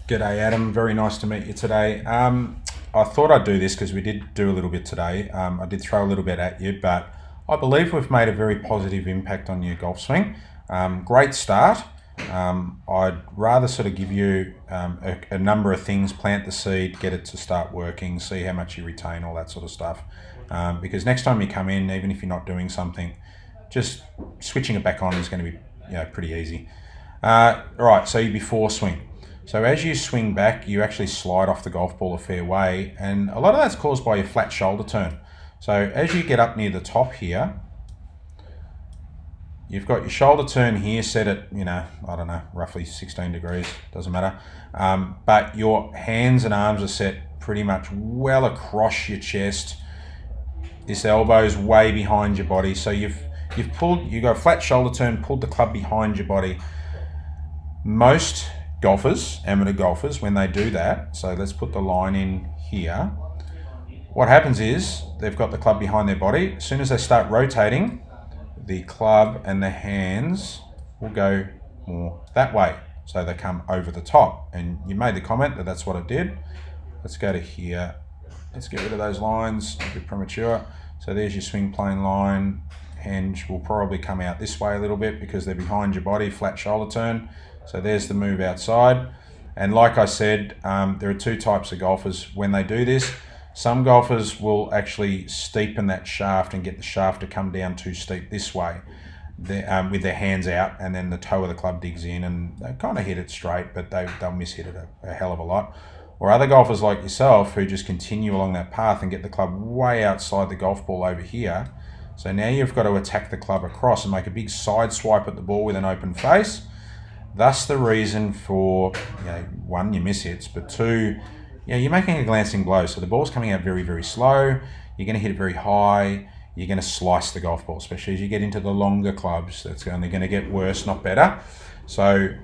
G'day Adam, very nice to meet you today. I thought I'd do this because we did do a little bit today. I did throw a little bit at you, but I believe we've made a very positive impact on your golf swing. Great start. I'd rather sort of give you a number of things, plant the seed, get it to start working, see how much you retain, all that sort of stuff. Because next time you come in, even if you're not doing something, just switching it back on is going to be pretty easy. Right, so your before swing. So as you swing back, you actually slide off the golf ball a fair way, and a lot of that's caused by your flat shoulder turn. So as you get up near the top here, you've got your shoulder turn here set at, I don't know, roughly 16 degrees, doesn't matter. But your hands and arms are set pretty much well across your chest. This elbow's way behind your body. So you've got a flat shoulder turn, pulled the club behind your body. Most golfers, amateur golfers, when they do that, so let's put the line in here, what happens is they've got the club behind their body. As soon as they start rotating, the club and the hands will go more that way. So they come over the top. And you made the comment that that's what it did. Let's go to here. Let's get rid of those lines, a bit premature. So there's your swing plane line. Hinge will probably come out this way a little bit because they're behind your body, flat shoulder turn. So there's the move outside. And like I said, there are two types of golfers when they do this. Some golfers will actually steepen that shaft and get the shaft to come down too steep this way with their hands out, and then the toe of the club digs in and they kind of hit it straight, but they'll miss-hit it a hell of a lot. Or other golfers like yourself who just continue along that path and get the club way outside the golf ball over here. So now you've got to attack the club across and make a big side swipe at the ball with an open face. Thus the reason for, one, your miss-hits, but two, you're making a glancing blow. So the ball's coming out very, very slow. You're going to hit it very high. You're going to slice the golf ball, especially as you get into the longer clubs. That's only going to get worse, not better. So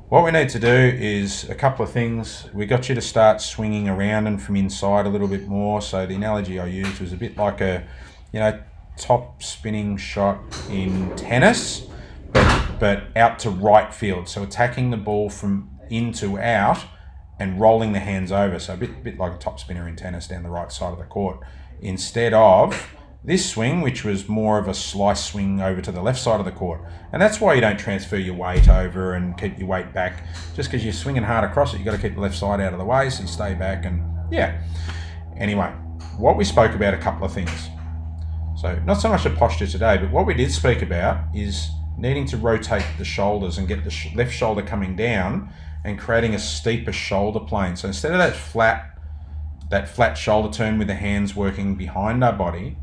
what we need to do is a couple of things. We got you to start swinging around and from inside a little bit more. So the analogy I used was a bit like a, top spinning shot in tennis, but out to right field. So attacking the ball from in to out and rolling the hands over. So a bit like a top spinner in tennis down the right side of the court. Instead of this swing, which was more of a slice swing over to the left side of the court. And that's why you don't transfer your weight over and keep your weight back. Just because you're swinging hard across it, you've got to keep the left side out of the way, so you stay back and Anyway, what we spoke about, a couple of things. So not so much the posture today, but what we did speak about is needing to rotate the shoulders and get the left shoulder coming down and creating a steeper shoulder plane. So instead of that flat shoulder turn with the hands working behind our body,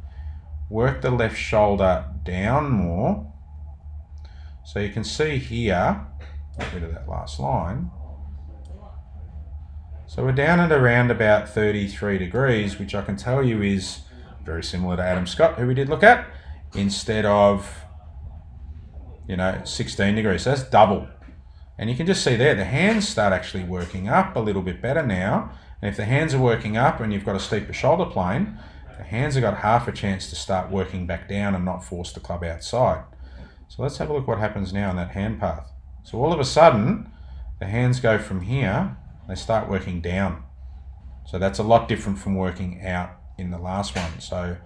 work the left shoulder down more. So you can see here, get rid of that last line. So we're down at around about 33 degrees, which I can tell you is very similar to Adam Scott, who we did look at, instead of 16 degrees. So that's double. And you can just see there, the hands start actually working up a little bit better now. And if the hands are working up and you've got a steeper shoulder plane, the hands have got half a chance to start working back down and not force the club outside. So let's have a look what happens now on that hand path. So all of a sudden, the hands go from here, they start working down. So that's a lot different from working out in the last one. So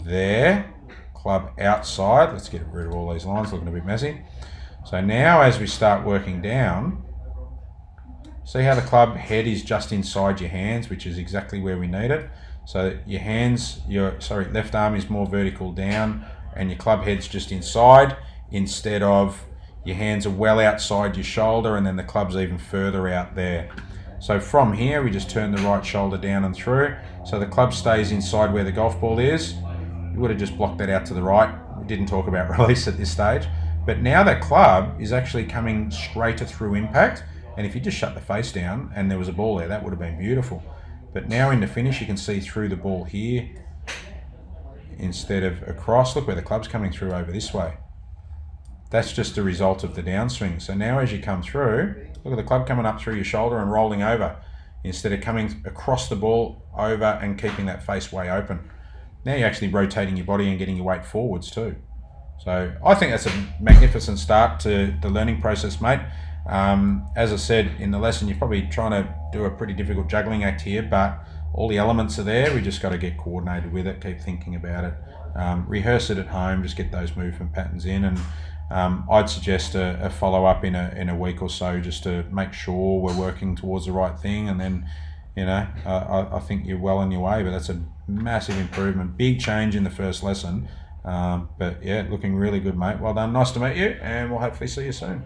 there, club outside. Let's get rid of all these lines, looking a bit messy. So now as we start working down, see how the club head is just inside your hands, which is exactly where we need it. So your hands, left arm is more vertical down and your club head's just inside, instead of your hands are well outside your shoulder and then the club's even further out there. So from here, we just turn the right shoulder down and through. So the club stays inside where the golf ball is. You would have just blocked that out to the right. We didn't talk about release at this stage. But now that club is actually coming straighter through impact. And if you just shut the face down and there was a ball there, that would have been beautiful. But now in the finish, you can see through the ball here instead of across. Look where the club's coming through over this way. That's just a result of the downswing. So now as you come through, look at the club coming up through your shoulder and rolling over instead of coming across the ball over and keeping that face way open. Now you're actually rotating your body and getting your weight forwards too. So I think that's a magnificent start to the learning process, mate. As I said in the lesson, you're probably trying to do a pretty difficult juggling act here, but all the elements are there. We just got to get coordinated with it, keep thinking about it, rehearse it at home, just get those movement patterns in. And I'd suggest a follow-up in a week or so, just to make sure we're working towards the right thing. And then, I think you're well on your way, but that's a massive improvement. Big change in the first lesson. But yeah, looking really good, mate. Well done. Nice to meet you, and we'll hopefully see you soon.